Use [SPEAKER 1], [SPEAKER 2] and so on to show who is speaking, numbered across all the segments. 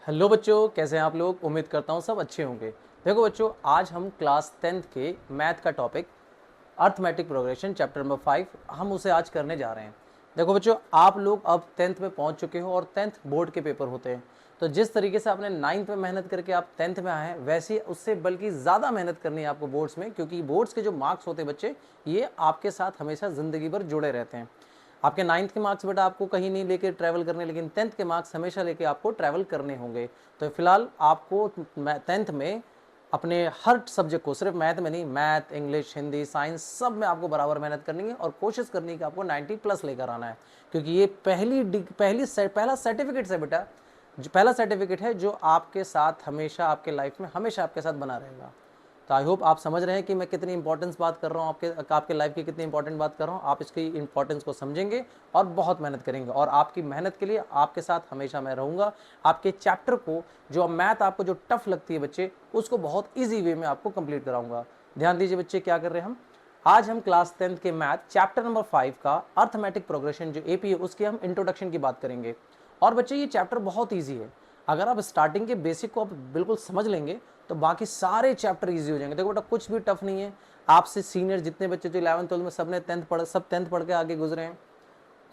[SPEAKER 1] Hello बच्चों, कैसे हैं आप लोग। उम्मीद करता हूँ सब अच्छे होंगे। देखो बच्चों, आज हम क्लास 10th के मैथ का topic arithmetic progression chapter number 5 हम उसे आज करने जा रहे हैं। देखो बच्चों, आप लोग अब 10th में पहुंच चुके हो और 10th बोर्ड के पेपर होते हैं। तो जिस तरीके से आपने 9th में मेहनत करके आप 10th में आए हैं, वैसे उससे बल्कि ज़्यादा मेहनत करनी है आपको बोर्ड्स में, क्योंकि बोर्ड्स के जो मार्क्स होते हैं बच्चे, ये आपके साथ हमेशा ज़िंदगी भर जुड़े रहते हैं। आपके 9th के मार्क्स बेटा आपको कहीं नहीं लेके ट्रैवल करने, लेकिन 10th के मार्क्स हमेशा लेके आपको ट्रैवल करने होंगे। तो फिलहाल आपको 10th में अपने हर सब्जेक्ट को, सिर्फ मैथ में नहीं, मैथ, इंग्लिश, हिंदी, साइंस, सब में आपको बराबर मेहनत करनी है और कोशिश करनी है कि आपको 90 प्लस लेकर आना है। क्योंकि ये पहला सर्टिफिकेट है बेटा, जो पहला सर्टिफिकेट है जो आपके साथ हमेशा, आपके लाइफ में हमेशा आपके साथ बना रहेगा। तो आई होप आप समझ रहे हैं कि मैं कितनी इंपॉर्टेंस बात कर रहा हूँ, आपके लाइफ की कितनी इंपॉर्टेंट बात कर रहा हूँ। आप इसकी इंपॉर्टेंस को समझेंगे और बहुत मेहनत करेंगे, और आपकी मेहनत के लिए आपके साथ हमेशा मैं रहूँगा। आपके चैप्टर को, जो मैथ आपको जो टफ लगती है बच्चे, उसको बहुत ईजी वे में आपको कंप्लीट कराऊंगा। ध्यान दीजिए बच्चे, क्या कर रहे हैं हम आज। हम क्लास 10th के मैथ चैप्टर नंबर 5 का अर्थमेटिक प्रोग्रेशन जो एपी है, उसकी हम इंट्रोडक्शन की बात करेंगे। और बच्चे, ये चैप्टर बहुत ईजी है। अगर आप स्टार्टिंग के बेसिक को आप बिल्कुल समझ लेंगे तो बाकी सारे चैप्टर इजी हो जाएंगे। देखो बेटा, कुछ भी टफ नहीं है। आपसे सीनियर जितने बच्चे जो 11th 12th में सबने 10th पढ़ के आगे गुजरे हैं,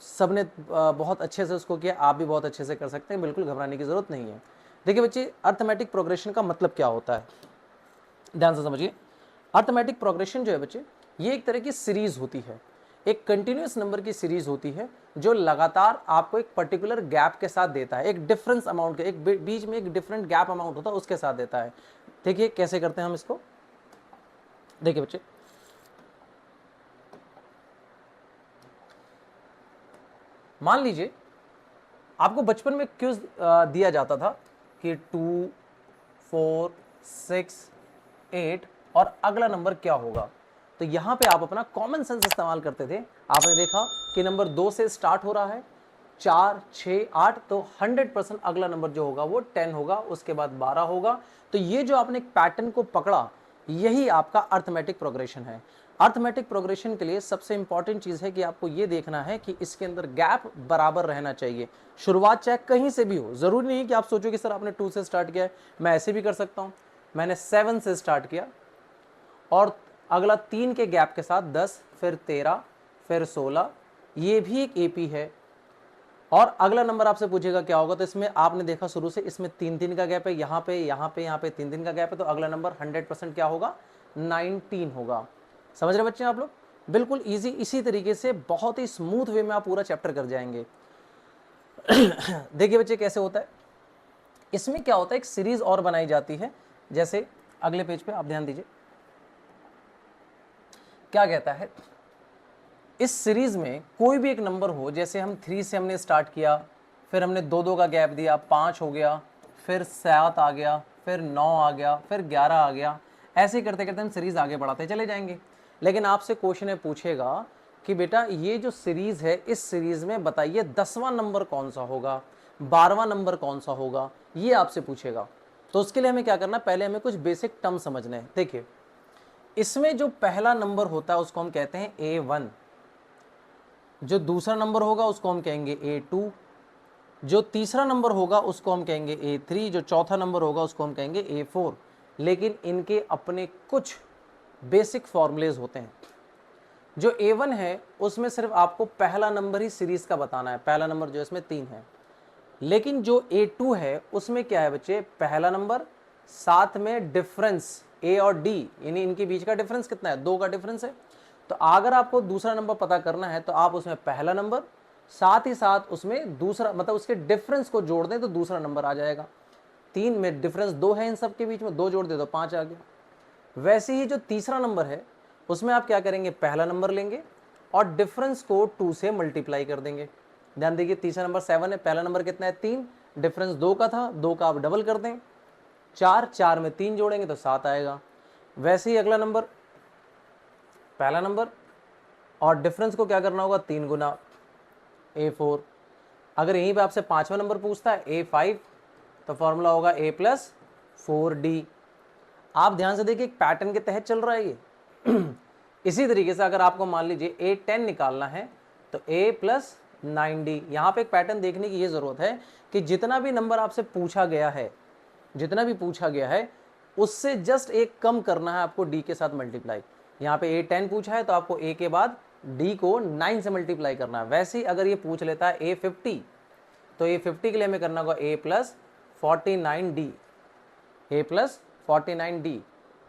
[SPEAKER 1] सबने बहुत अच्छे से उसको किया। आप भी बहुत अच्छे से कर सकते हैं, बिल्कुल घबराने की जरूरत नहीं है। देखिए बच्चे, अर्थमेटिक प्रोग्रेशन का मतलब क्या होता है, ध्यान से समझिए। अर्थमेटिक प्रोग्रेशन जो है बच्चे, ये एक तरह की सीरीज होती है, एक कंटिन्यूस नंबर की सीरीज होती है, जो लगातार आपको एक पर्टिकुलर गैप के साथ देता है, एक डिफरेंस अमाउंट के, एक बीच में एक डिफरेंट गैप अमाउंट होता है, उसके साथ देता है। देखिए कैसे करते हैं हम इसको। देखिए बच्चे, मान लीजिए आपको बचपन में क्यूज दिया जाता था कि 2, 4, 6, 8 और अगला नंबर क्या होगा। तो यहां पे आप अपना कॉमन सेंस इस्तेमाल करते थे। आपने देखा कि नंबर 2 से स्टार्ट हो रहा है, 4, 6, 8, तो 100% अगला नंबर जो होगा वो 10 होगा, उसके बाद 12 होगा। तो ये जो आपने एक पैटर्न को पकड़ा, यही आपका अर्थमेटिक प्रोग्रेशन है। अर्थमेटिक प्रोग्रेशन के लिए सबसे इंपॉर्टेंट चीज है कि आपको ये देखना है कि इसके अंदर गैप बराबर रहना चाहिए। शुरुआत चाहे कहीं से भी हो, जरूरी नहीं कि आप सोचो कि सर आपने 2 से स्टार्ट किया है, मैं ऐसे भी कर सकता हूं। मैंने 7 से स्टार्ट किया और अगला 3 के गैप के साथ 10, फिर 13, फिर 16, ये भी एक एपी है। और अगला नंबर आपसे पूछेगा क्या होगा, तो इसमें आपने देखा शुरू से इसमें 3 का गैप है, यहाँ पे 3 का गैप है, तो अगला नंबर 100% क्या होगा, 19 होगा। समझ रहे बच्चे आप लोग, बिल्कुल इजी। इसी तरीके से बहुत ही स्मूथ वे में आप पूरा चैप्टर कर जाएंगे। देखिए बच्चे कैसे होता है, इसमें क्या होता है, एक सीरीज और बनाई जाती है। जैसे अगले पेज पे आप ध्यान दीजिए, क्या कहता है, इस सीरीज में कोई भी एक नंबर हो, जैसे हम 3 से हमने स्टार्ट किया, फिर हमने 2 का गैप दिया, 5 हो गया, फिर 7 आ गया, फिर 9 आ गया, फिर 11 आ गया। ऐसे ही करते करते हम सीरीज आगे बढ़ाते चले जाएंगे। लेकिन आपसे क्वेश्चन पूछेगा कि बेटा ये जो सीरीज है, इस सीरीज में बताइए 10वां नंबर कौन सा होगा, 12वां नंबर कौन सा होगा, ये आपसे पूछेगा। तो उसके लिए हमें क्या करना, पहले हमें कुछ बेसिक टर्म समझने हैं। देखिए, इसमें जो पहला नंबर होता है उसको हम कहते हैं A1, जो दूसरा नंबर होगा उसको हम कहेंगे A2, जो तीसरा नंबर होगा उसको हम कहेंगे A3, जो चौथा नंबर होगा उसको हम कहेंगे A4। लेकिन इनके अपने कुछ बेसिक फॉर्मूलेज होते हैं। जो A1 है उसमें सिर्फ आपको पहला नंबर ही सीरीज का बताना है, पहला नंबर जो इसमें 3 है। लेकिन जो A2 है उसमें क्या है बच्चे, पहला नंबर, साथ में डिफरेंस A और D, यानी इनके बीच का डिफरेंस कितना है, 2 का डिफरेंस है। तो अगर आपको दूसरा नंबर पता करना है तो आप उसमें पहला नंबर, साथ ही साथ उसमें दूसरा, मतलब उसके डिफरेंस को जोड़ दें तो दूसरा नंबर आ जाएगा। 3 में डिफरेंस 2 है, इन सब के बीच में 2 जोड़ दे तो 5 आ गया। वैसे ही जो तीसरा नंबर है उसमें आप क्या करेंगे, पहला नंबर लेंगे और डिफरेंस को 2 से मल्टीप्लाई कर देंगे। ध्यान देखिए, तीसरा नंबर 7 है, पहला नंबर कितना है, 3, डिफरेंस 2 का था, 2 का आप डबल कर दें, 4 में 3 जोड़ेंगे तो 7 आएगा। वैसे ही अगला नंबर, पहला नंबर और डिफरेंस को क्या करना होगा, 3 गुना, A4। अगर यहीं पे आपसे 5वां नंबर पूछता है A5, तो फॉर्मूला होगा A+4D। आप ध्यान से देखिए, एक पैटर्न के तहत चल रहा है ये। इसी तरीके से अगर आपको मान लीजिए A10 निकालना है तो A+ 9D। यहाँ पे एक पैटर्न देखने की ये ज़रूरत है कि जितना भी नंबर आपसे पूछा गया है, जितना भी पूछा गया है उससे जस्ट एक कम करना है आपको D के साथ मल्टीप्लाई। यहाँ पे A 10 पूछा है तो आपको A के बाद D को 9 से मल्टीप्लाई करना है। वैसे ही अगर ये पूछ लेता है A 50 तो A 50 के लिए हमें करना होगा A plus 49D, A plus 49D।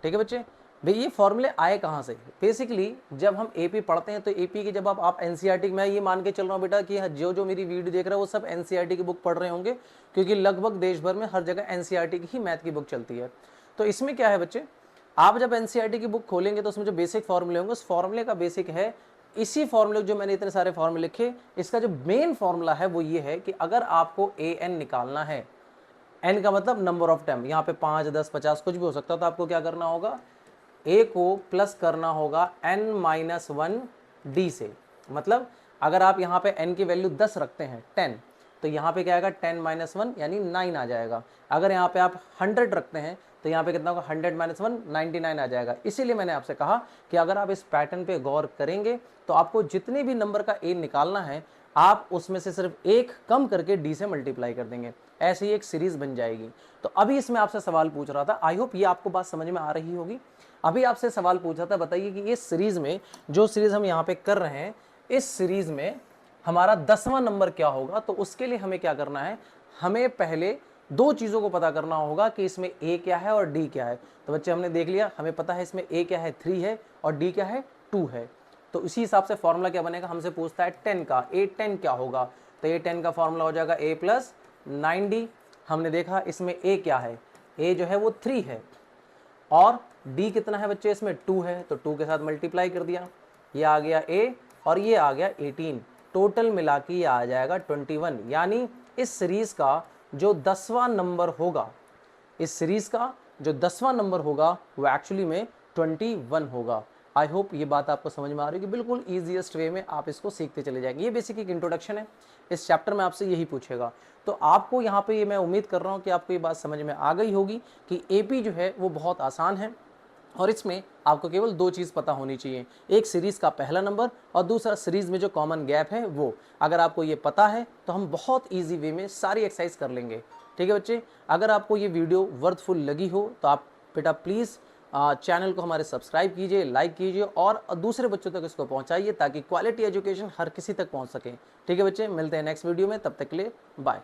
[SPEAKER 1] ठीक है बच्चे, भाई ये फॉर्मूले आए कहाँ से? बेसिकली जब हम AP पढ़ते हैं तो AP की जब आप NCERT, मैं ये मान के चल रहा हूँ बेटा कि जो जो मेरी वीडियो देख रहे हैं वो सब NCERT की बुक पढ़ रहे होंगे, क्योंकि लगभग देश भर में हर जगह NCERT की ही मैथ की बुक चलती है। तो इसमें क्या है बच्चे, आप जब NCERT की बुक खोलेंगे तो उसमें जो बेसिक फॉर्मूले होंगे उस फॉर्मूले का बेसिक है इसी फॉर्मूले जो मैंने इतने सारे फॉर्मूले लिखे, इसका जो मेन फॉर्मूला है वो ये है कि अगर आपको AN निकालना है, N का मतलब नंबर ऑफ टाइम, यहाँ पे 5, 10, 50 कुछ भी हो सकता है, तो आपको क्या करना होगा, A को प्लस करना होगा N-1D से। मतलब अगर आप यहाँ पे N की वैल्यू 10 रखते हैं 10, तो यहाँ पे क्या आएगा 10-1 यानी 9 आ जाएगा। अगर यहाँ पे आप 100 रखते हैं तो यहाँ पे कितना होगा 100-1 99 आ जाएगा। इसीलिए मैंने आपसे कहा कि अगर आप इस पैटर्न पे गौर करेंगे तो आपको जितने भी नंबर का A निकालना है आप उसमें से सिर्फ एक कम करके D से मल्टीप्लाई कर देंगे, ऐसे ही एक सीरीज बन जाएगी। तो अभी इसमें आपसे सवाल पूछ रहा था, आई होप ये आपको बात समझ में आ रही होगी। अभी आपसे सवाल पूछा था, बताइए कि इस सीरीज में, जो सीरीज हम यहाँ पे कर रहे हैं, इस सीरीज में हमारा 10वां नंबर क्या होगा। तो उसके लिए हमें क्या करना है, हमें पहले दो चीज़ों को पता करना होगा कि इसमें A क्या है और D क्या है। तो बच्चे हमने देख लिया, हमें पता है इसमें A क्या है 3 है और D क्या है 2 है। तो इसी हिसाब से फॉर्मूला क्या बनेगा, हमसे पूछता है 10 का, A 10 क्या होगा, तो A 10 का फॉर्मूला हो जाएगा A प्लस 9D। हमने देखा इसमें A क्या है, A जो है वो 3 है और D कितना है बच्चे, इसमें 2 है, तो 2 के साथ मल्टीप्लाई कर दिया, ये आ गया A और ये आ गया 18, टोटल मिला के ये आ जाएगा 21। यानी इस सीरीज का जो 10वां नंबर होगा, इस सीरीज का जो 10वां नंबर होगा वो एक्चुअली में 21 होगा। आई होप ये बात आपको समझ में आ रही है कि बिल्कुल ईजीएस्ट वे में आप इसको सीखते चले जाएंगे। ये बेसिक एक इंट्रोडक्शन है, इस चैप्टर में आपसे यही पूछेगा। तो आपको यहाँ पे ये मैं उम्मीद कर रहा हूँ कि आपको ये बात समझ में आ गई होगी कि AP जो है वो बहुत आसान है और इसमें आपको केवल दो चीज़ पता होनी चाहिए, एक सीरीज़ का पहला नंबर और दूसरा सीरीज़ में जो कॉमन गैप है वो। अगर आपको ये पता है तो हम बहुत ईजी वे में सारी एक्सरसाइज कर लेंगे। ठीक है बच्चे, अगर आपको ये वीडियो वर्थफुल लगी हो तो आप बेटा प्लीज़ चैनल को हमारे सब्सक्राइब कीजिए, लाइक कीजिए और दूसरे बच्चों तक इसको पहुंचाइए ताकि क्वालिटी एजुकेशन हर किसी तक पहुंच सके। ठीक है बच्चे, मिलते हैं नेक्स्ट वीडियो में, तब तक के लिए बाय।